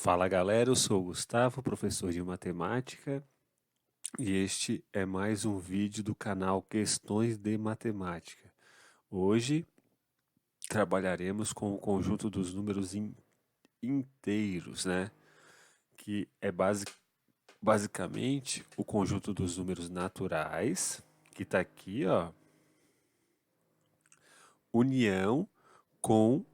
Fala galera, eu sou o Gustavo, professor de matemática, e este é mais um vídeo do canal Questões de Matemática. Hoje trabalharemos com o conjunto dos números inteiros, né? Que é basicamente o conjunto dos números naturais, que está aqui, ó, união com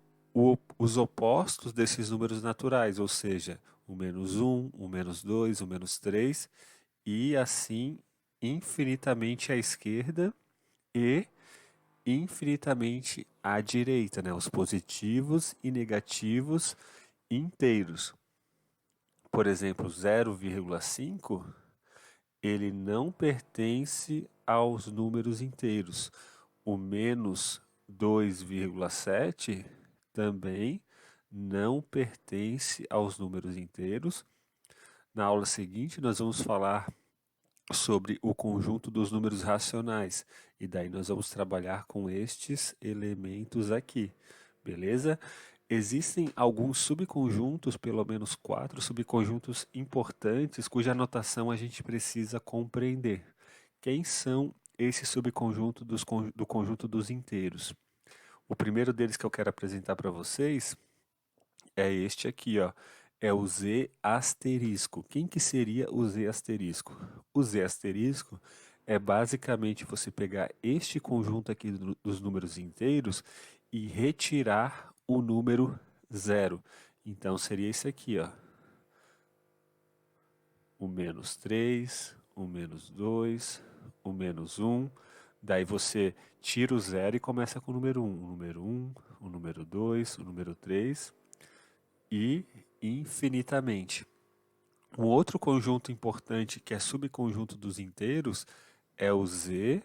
os opostos desses números naturais, ou seja, o menos um, o menos 2, o menos 3, e assim infinitamente à esquerda e infinitamente à direita, né? Os positivos e negativos inteiros. Por exemplo, 0,5 ele não pertence aos números inteiros. O menos 2,7 também não pertence aos números inteiros. Na aula seguinte, nós vamos falar sobre o conjunto dos números racionais, e daí nós vamos trabalhar com estes elementos aqui, beleza? Existem alguns subconjuntos, pelo menos 4 subconjuntos importantes, cuja notação a gente precisa compreender. Quem são esses subconjuntos do conjunto dos inteiros? O primeiro deles que eu quero apresentar para vocês é este aqui, ó. É o Z asterisco. Quem que seria o Z asterisco? O Z asterisco é basicamente você pegar este conjunto aqui dos números inteiros e retirar o número zero. Então seria esse aqui, ó. O menos 3, o menos 2, o menos um. Daí você tira o zero e começa com o número 1. O número 1, o número 2, o número 3 e infinitamente. Um outro conjunto importante que é subconjunto dos inteiros é o Z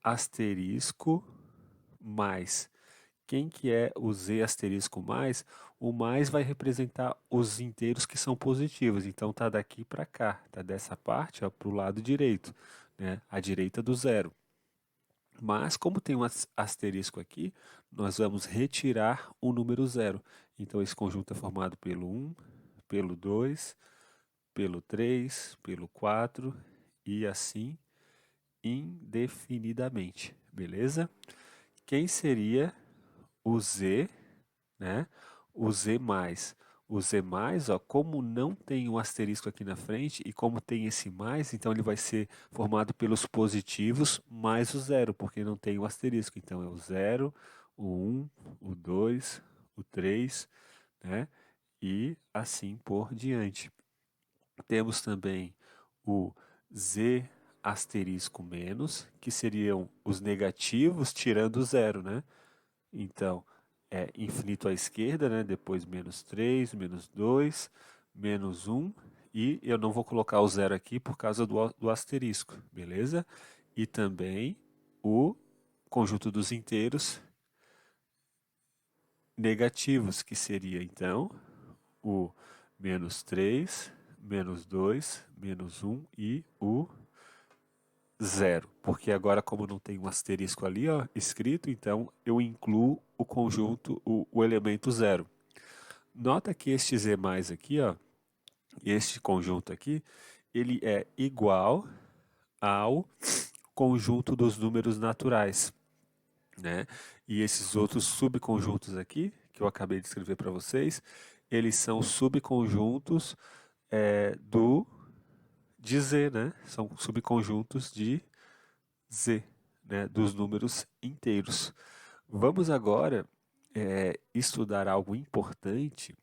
asterisco mais. Quem que é o Z asterisco mais? O mais vai representar os inteiros que são positivos. Então tá daqui para cá, tá dessa parte para o lado direito, né? À direita do zero. Mas como tem um asterisco aqui, nós vamos retirar o número zero. Então esse conjunto é formado pelo 1, pelo 2, pelo 3, pelo 4 e assim indefinidamente, beleza? Quem seria o Z, né? O Z mais. O Z mais, ó, como não tem um asterisco aqui na frente e como tem esse mais, então ele vai ser formado pelos positivos mais o zero, porque não tem o asterisco. Então é o 0, o 1, o 2, o 3, né? E assim por diante. Temos também o Z asterisco menos, que seriam os negativos tirando o zero, né? Então, é infinito à esquerda, né? Depois menos 3, menos 2, menos um. E eu não vou colocar o zero aqui por causa do asterisco, beleza? E também o conjunto dos inteiros negativos, que seria então o menos 3, menos 2, menos um e o zero. Porque agora, como não tem um asterisco ali, ó, escrito, então eu incluo o conjunto, o elemento zero. Nota que este Z mais aqui, ó, este conjunto aqui, ele é igual ao conjunto dos números naturais, né? E esses outros subconjuntos aqui, que eu acabei de escrever para vocês, eles são subconjuntos de Z, né? São subconjuntos de Z, né? Dos números inteiros. Vamos agora estudar algo importante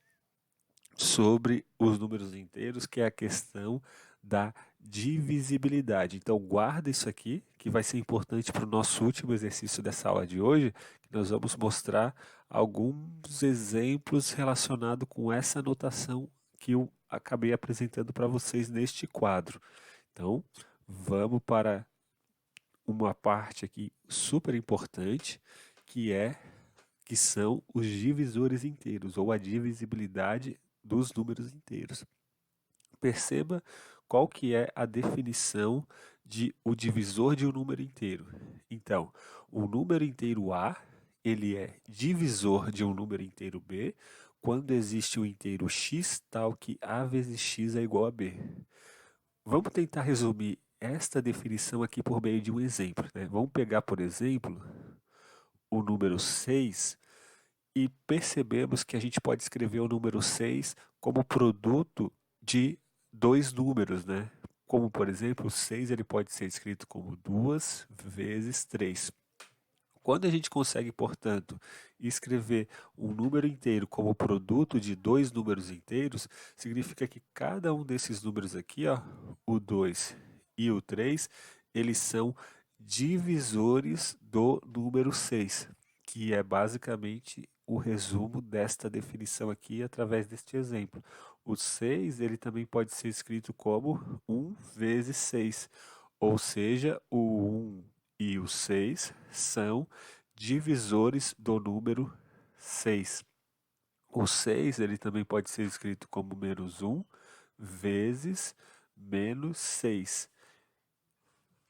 sobre os números inteiros, que é a questão da divisibilidade. Então guarda isso aqui, que vai ser importante para o nosso último exercício dessa aula de hoje, que nós vamos mostrar alguns exemplos relacionados com essa notação que eu acabei apresentando para vocês neste quadro. Então, vamos para uma parte aqui super importante, que que são os divisores inteiros, ou a divisibilidade dos números inteiros. Perceba qual que é a definição de o divisor de um número inteiro. Então, o número inteiro A, ele é divisor de um número inteiro B, quando existe o inteiro x, tal que a vezes x é igual a b. Vamos tentar resumir esta definição aqui por meio de um exemplo, né? Vamos pegar, por exemplo, o número 6 e percebemos que a gente pode escrever o número 6 como produto de dois números, né? Como, por exemplo, o 6 ele pode ser escrito como 2 vezes 3. Quando a gente consegue, portanto, escrever um número inteiro como produto de dois números inteiros, significa que cada um desses números aqui, ó, o 2 e o 3, eles são divisores do número 6, que é basicamente o resumo desta definição aqui através deste exemplo. O 6 ele também pode ser escrito como 1 vezes 6, ou seja, o 1 e o 6 são divisores do número 6. O 6 ele também pode ser escrito como menos 1 vezes menos 6.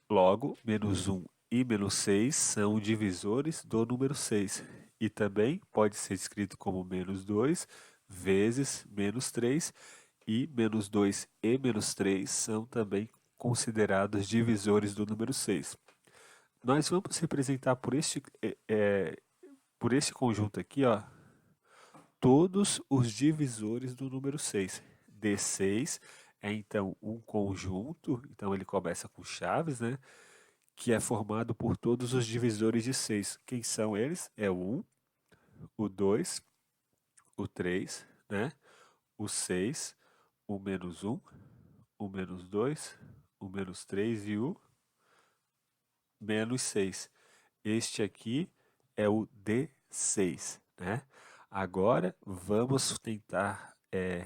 Logo, menos 1 e menos 6 são divisores do número 6. E também pode ser escrito como menos 2 vezes menos 3. E menos 2 e menos 3 são também considerados divisores do número 6. Nós vamos representar por este conjunto aqui, ó, todos os divisores do número 6. D6 é então um conjunto, então ele começa com chaves, né? Que é formado por todos os divisores de 6. Quem são eles? É o 1, o 2, o 3, né? O 6, o menos 1, o menos 2, o menos 3 e o menos 6. Este aqui é o D6, né? Agora vamos tentar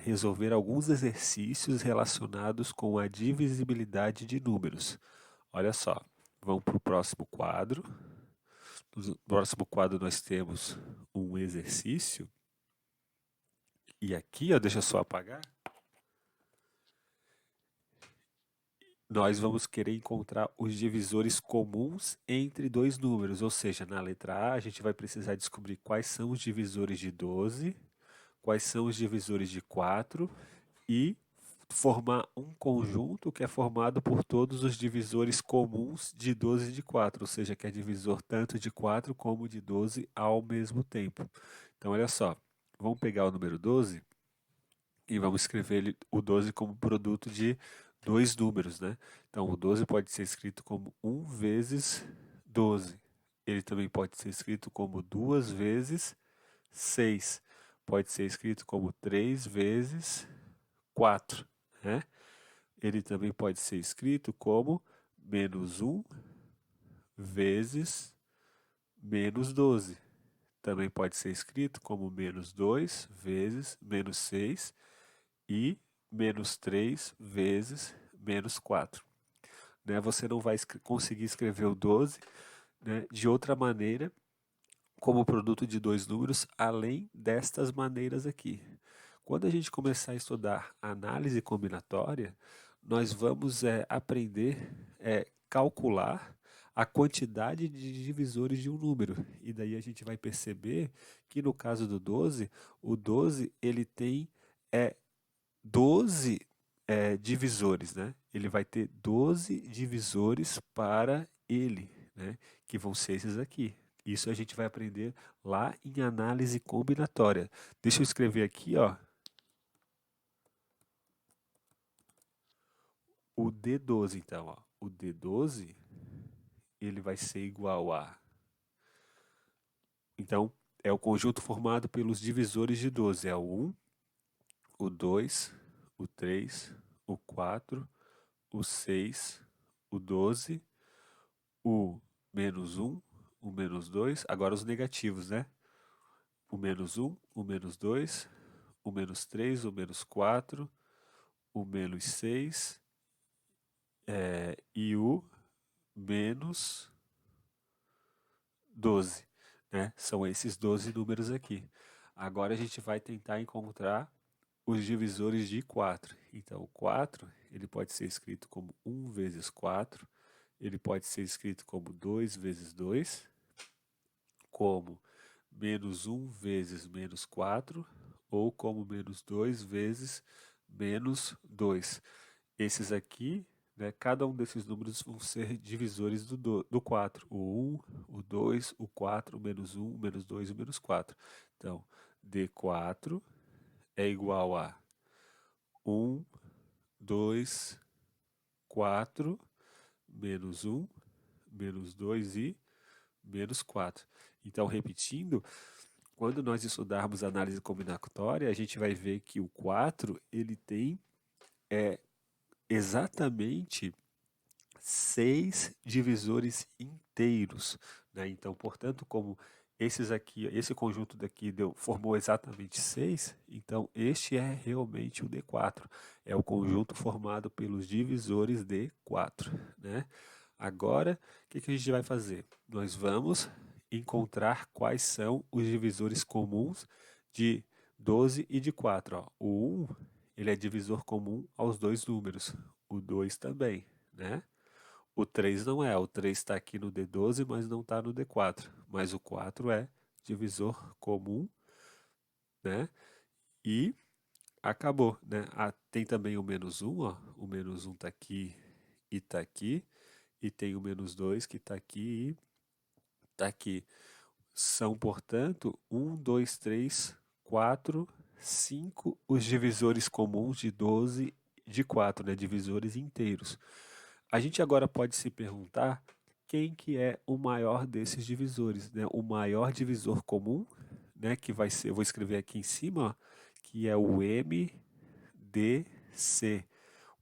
resolver alguns exercícios relacionados com a divisibilidade de números. Olha só, vamos para o próximo quadro. No próximo quadro nós temos um exercício. E aqui, ó, deixa eu só apagar. Nós vamos querer encontrar os divisores comuns entre dois números, ou seja, na letra A a gente vai precisar descobrir quais são os divisores de 12, quais são os divisores de 4 e formar um conjunto que é formado por todos os divisores comuns de 12 e de 4, ou seja, que é divisor tanto de 4 como de 12 ao mesmo tempo. Então, olha só, vamos pegar o número 12 e vamos escrever o 12 como produto de dois números, né? Então, o 12 pode ser escrito como 1 vezes 12. Ele também pode ser escrito como 2 vezes 6. Pode ser escrito como 3 vezes 4, né? Ele também pode ser escrito como menos 1 vezes menos 12. Também pode ser escrito como menos 2 vezes menos 6 e menos 3 vezes menos 4. Né? Você não vai conseguir escrever o 12, né, de outra maneira, como produto de dois números, além destas maneiras aqui. Quando a gente começar a estudar análise combinatória, nós vamos aprender a calcular a quantidade de divisores de um número. E daí a gente vai perceber que no caso do 12, o 12 ele tem 12 divisores, né? Ele vai ter 12 divisores para ele, né? Que vão ser esses aqui. Isso a gente vai aprender lá em análise combinatória. Deixa eu escrever aqui, ó. O D12, então, ó. O D12, ele vai ser igual a... Então, é o conjunto formado pelos divisores de 12. É o 1, o 2, o 3, o 4, o 6, o 12, o menos 1, o menos 2. Agora os negativos, né? O menos 1, o menos 2, o menos 3, o menos 4, o menos 6 e o menos 12, né? São esses 12 números aqui. Agora a gente vai tentar encontrar os divisores de 4. Então, o 4, ele pode ser escrito como 1 vezes 4, ele pode ser escrito como 2 vezes 2, como menos 1 vezes menos 4, ou como menos 2 vezes menos 2. Esses aqui, né, cada um desses números vão ser divisores do 4. O 1, o 2, o 4, o menos 1, o menos 2 e o menos 4. Então, D4 é igual a 1, 2, 4, menos 1, menos 2 e menos 4. Então, repetindo, quando nós estudarmos análise combinatória, a gente vai ver que o 4 ele tem exatamente 6 divisores inteiros, né? Então, portanto, como esses aqui, esse conjunto daqui formou exatamente 6, então este é realmente o D4. É o conjunto formado pelos divisores D4, né? Agora, o que a gente vai fazer? Nós vamos encontrar quais são os divisores comuns de 12 e de 4. Ó. O 1, ele é divisor comum aos dois números. O 2 também, né? O 3 não é. O 3 está aqui no D12, mas não está no D4. Mas o 4 é divisor comum, né? E acabou, né? Ah, tem também o menos 1, ó. O menos 1 está aqui e está aqui. E tem o menos 2 que está aqui e está aqui. São, portanto, 1, 2, 3, 4, 5 os divisores comuns de 12 de 4, né? Divisores inteiros. A gente agora pode se perguntar quem que é o maior desses divisores, né? O maior divisor comum, né? Que vai ser, eu vou escrever aqui em cima, ó, que é o MDC.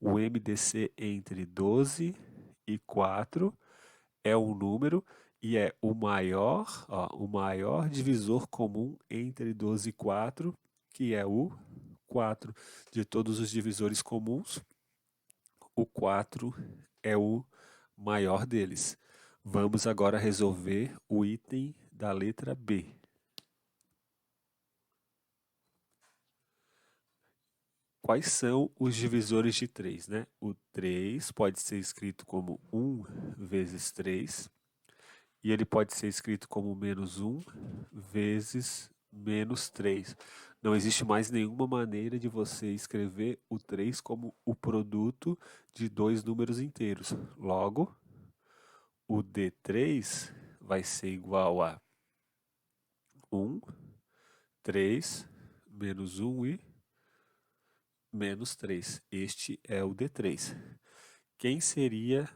O MDC entre 12 e 4 é um número e é o maior divisor comum entre 12 e 4, que é o 4. De todos os divisores comuns, o 4 é o maior deles. Vamos agora resolver o item da letra B. Quais são os divisores de 3, né? O 3 pode ser escrito como 1 vezes 3, e ele pode ser escrito como menos 1 vezes menos 3. Não existe mais nenhuma maneira de você escrever o 3 como o produto de dois números inteiros. Logo, o D3 vai ser igual a 1, 3, menos 1 e menos 3. Este é o D3. Quem seriam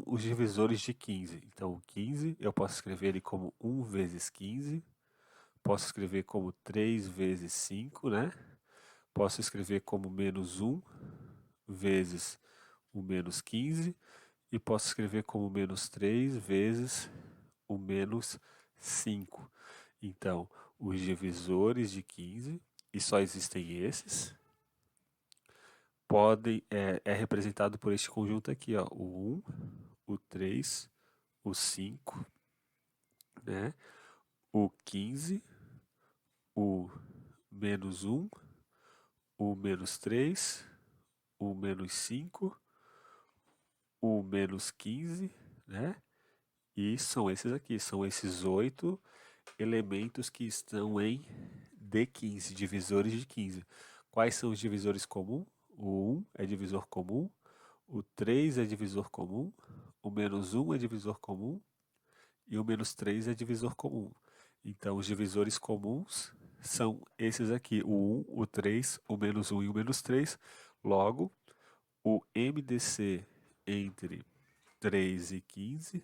os divisores de 15? Então, o 15 eu posso escrever ele como 1 vezes 15, posso escrever como 3 vezes 5, né? Posso escrever como menos 1 vezes o menos 15 e posso escrever como menos 3 vezes o menos 5. Então, os divisores de 15, e só existem esses, é representado por este conjunto aqui, ó, o 1, o 3, o 5, né? O 15, o menos 1, o menos 3, o menos 5, o menos 15, né? E são esses aqui, são esses 8 elementos que estão em D15, divisores de 15. Quais são os divisores comuns? O 1 é divisor comum, o 3 é divisor comum, o menos 1 é divisor comum e o menos 3 é divisor comum. Então, os divisores comuns são esses aqui, o 1, o 3, o menos 1 e o menos 3. Logo, o MDC entre 3 e 15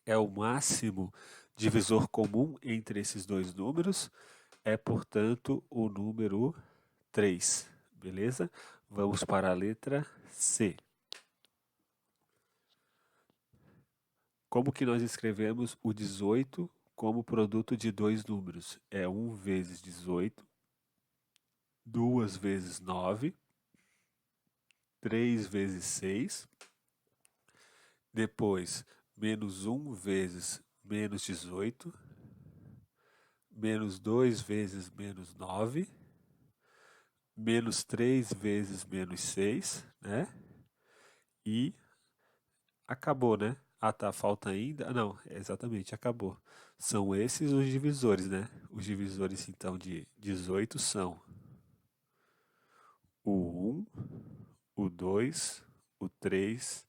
é o máximo divisor comum entre esses dois números, é, portanto, o número 3. Beleza? Vamos para a letra C. Como que nós escrevemos o 18 como produto de dois números? É 1 vezes 18, 2 vezes 9, 3 vezes 6, depois menos 1 vezes menos 18, menos 2 vezes menos 9, menos 3 vezes menos 6, né? E acabou, né? Ah, tá, falta ainda. Ah, não, exatamente, acabou. São esses os divisores, né? Os divisores, então, de 18 são o 1, o 2, o 3,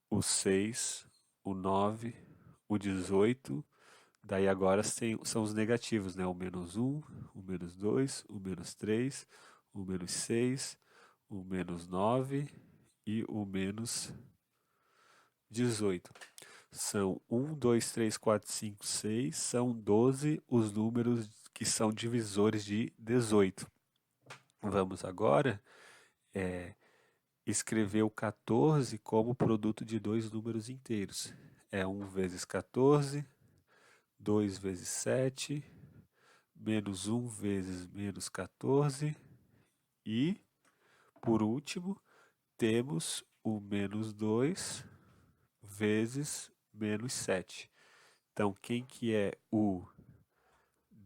o 6, o 9, o 18. Daí agora são os negativos, né? O menos 1, o menos 2, o menos 3, o menos 6, o menos 9 e o menos 18. São 1, 2, 3, 4, 5, 6. São 12 os números que são divisores de 18. Vamos agora escrever o 14 como produto de dois números inteiros. É 1 vezes 14, 2 vezes 7, menos 1 vezes menos 14 e, por último, temos o menos 2 vezes menos 7. Então, quem que é o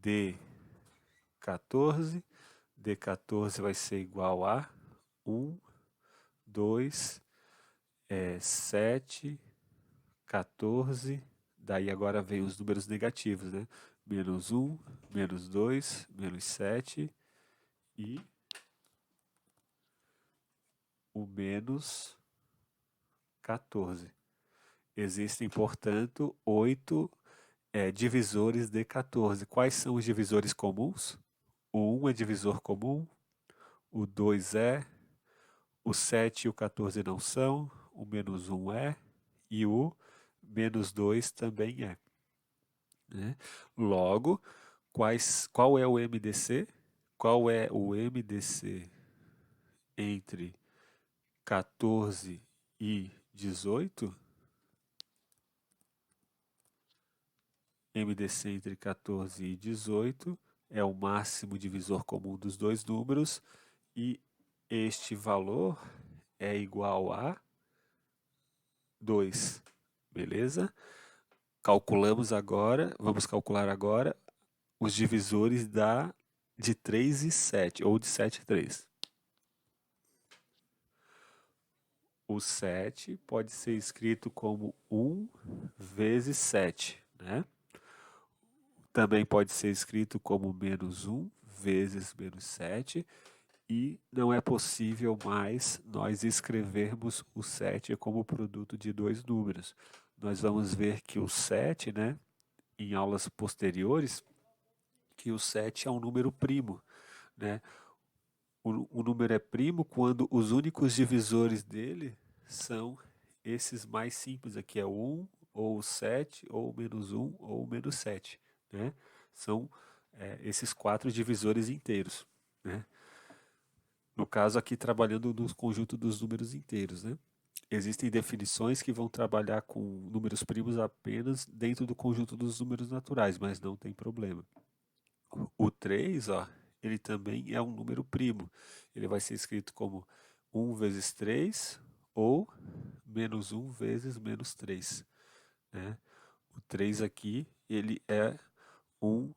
D14? D14 vai ser igual a 1, 2, 7, 14. Daí agora vem os números negativos, né? Menos 1, menos 2, menos 7 e o menos 14. Existem, portanto, 8 divisores de 14. Quais são os divisores comuns? O 1 é divisor comum, o 2 é, o 7 e o 14 não são, o menos 1 é e o menos 2 também é. Né? Logo, qual é o MDC? Qual é o MDC entre 14 e 18? MDC entre 14 e 18 é o máximo divisor comum dos dois números e este valor é igual a 2, beleza? Vamos calcular agora os divisores de 3 e 7, ou de 7 e 3. O 7 pode ser escrito como 1 vezes 7, né? Também pode ser escrito como menos 1 vezes menos 7, e não é possível mais nós escrevermos o 7 como produto de dois números. Nós vamos ver que o 7, né, em aulas posteriores, que o 7 é um número primo, né? O número é primo quando os únicos divisores dele são esses mais simples aqui, é o 1, ou o 7, ou o menos 1, ou o menos 7, né? São esses quatro divisores inteiros, né? No caso aqui, trabalhando no conjunto dos números inteiros, né? Existem definições que vão trabalhar com números primos apenas dentro do conjunto dos números naturais, mas não tem problema. O 3, ó, ele também é um número primo. Ele vai ser escrito como 1 vezes 3 ou menos 1 vezes menos 3. Né? O 3 aqui, ele é um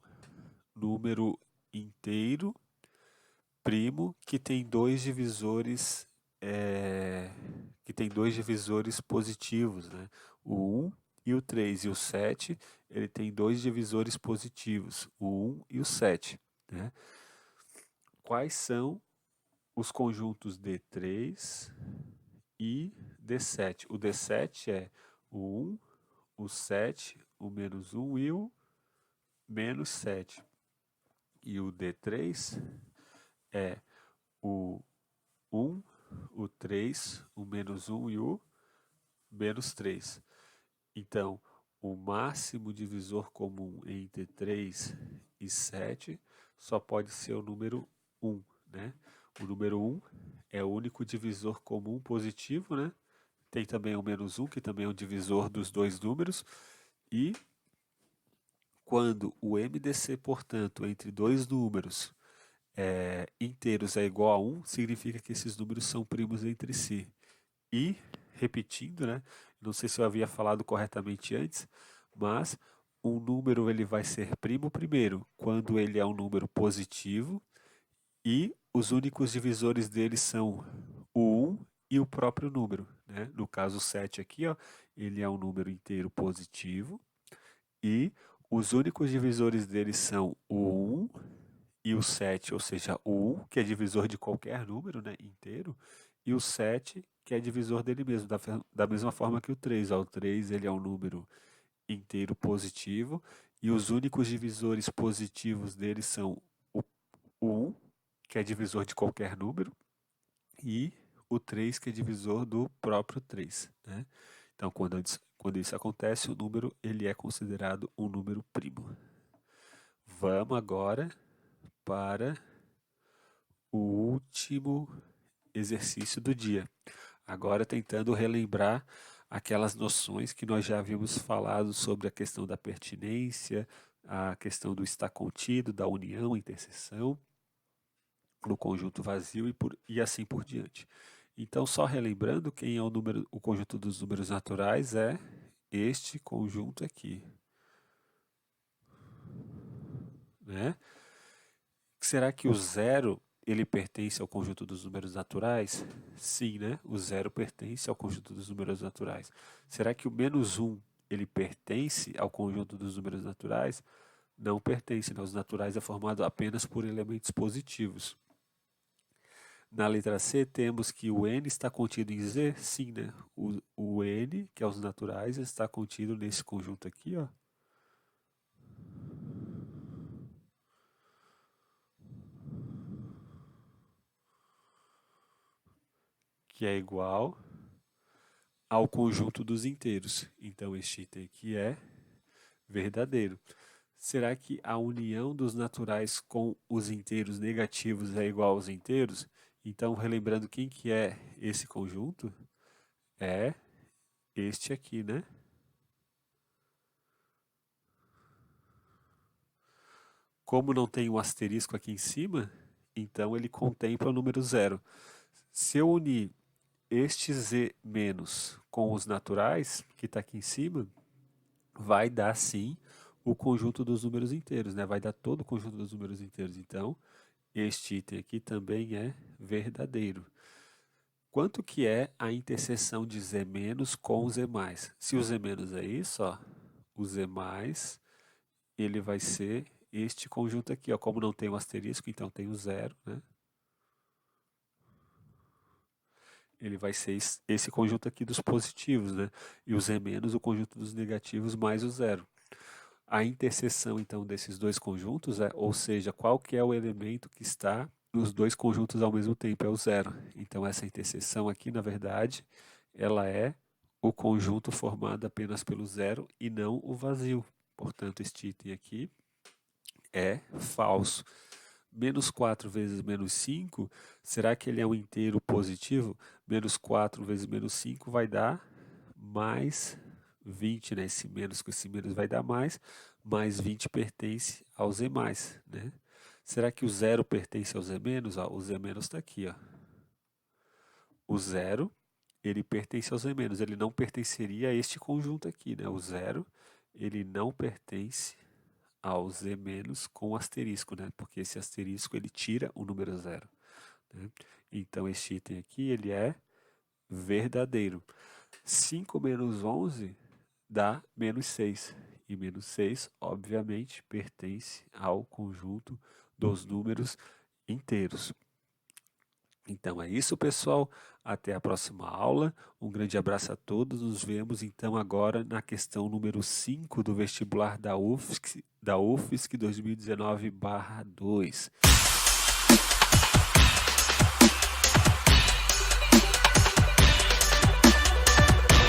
número inteiro primo que tem dois divisores positivos, né? O 1 e o 3 e o 7, ele tem dois divisores positivos, o 1 e o 7, né? Quais são os conjuntos D3 e D7? O D7 é o 1, o 7, o menos 1 e o menos 7. E o D3 é o 1, o 3, o menos 1 e o menos 3. Então, o máximo divisor comum entre 3 e 7 só pode ser o número 1, né? O número 1 é o único divisor comum positivo, né? Tem também o menos 1, que também é um divisor dos dois números. E quando o MDC, portanto, entre dois números inteiros é igual a 1, significa que esses números são primos entre si. E, repetindo, né? Não sei se eu havia falado corretamente antes, mas um número ele vai ser primo primeiro quando ele é um número positivo e os únicos divisores dele são o 1 e o próprio número, né? No caso 7 aqui, ó, ele é um número inteiro positivo e os únicos divisores dele são o 1 e o 7, ou seja, o 1, que é divisor de qualquer número, né, inteiro, e o 7, que é divisor dele mesmo, da mesma forma que o 3. Ó, o 3 ele é um número inteiro positivo e os únicos divisores positivos dele são o 1, que é divisor de qualquer número, e o 3, que é divisor do próprio 3, né? Então, quando isso acontece, o número ele é considerado um número primo. Vamos agora para o último exercício do dia. Agora tentando relembrar aquelas noções que nós já havíamos falado sobre a questão da pertinência, a questão do estar contido, da união, interseção, no conjunto vazio e assim por diante. Então, só relembrando, quem é o conjunto dos números naturais é este conjunto aqui, né? Será que o zero ele pertence ao conjunto dos números naturais? Sim, né? O zero pertence ao conjunto dos números naturais. Será que o menos 1 ele pertence ao conjunto dos números naturais? Não pertence, né? Os naturais é formado apenas por elementos positivos. Na letra C, temos que o n está contido em Z? Sim, né? O n, que é os naturais, está contido nesse conjunto aqui, ó. Que é igual ao conjunto dos inteiros. Então, este item aqui é verdadeiro. Será que a união dos naturais com os inteiros negativos é igual aos inteiros? Então, relembrando quem que é esse conjunto, é este aqui, né? Como não tem um asterisco aqui em cima, então ele contempla o número zero. Se eu unir este z menos com os naturais, que está aqui em cima, vai dar sim o conjunto dos números inteiros, né? Vai dar todo o conjunto dos números inteiros. Então, este item aqui também é verdadeiro. Quanto que é a interseção de z menos com z mais? Se o z menos é isso, ó, o z mais, ele vai ser este conjunto aqui, ó. Como não tem um asterisco, então tem o zero, né? Ele vai ser esse conjunto aqui dos positivos, né? E o z menos o conjunto dos negativos mais o zero. A interseção, então, desses dois conjuntos, ou seja, qual que é o elemento que está nos dois conjuntos ao mesmo tempo, é o zero. Então, essa interseção aqui, na verdade, ela é o conjunto formado apenas pelo zero e não o vazio. Portanto, este item aqui é falso. Menos 4 vezes menos 5, será que ele é um inteiro positivo? Menos 4 vezes menos 5 vai dar mais 20, né? Esse menos com esse menos vai dar mais 20 pertence ao Z+, né? Será que o zero pertence ao Z menos? Ó, o Z menos está aqui, ó. O zero, ele pertence ao Z menos, ele não pertenceria a este conjunto aqui, né? O zero, ele não pertence ao Z menos com asterisco, né? Porque esse asterisco ele tira o número zero, né? Então este item aqui ele é verdadeiro. 5 menos 11 dá menos 6. E menos 6, obviamente, pertence ao conjunto dos números inteiros. Então é isso, pessoal. Até a próxima aula. Um grande abraço a todos. Nos vemos então agora na questão número 5 do vestibular da UFSC 2019/2.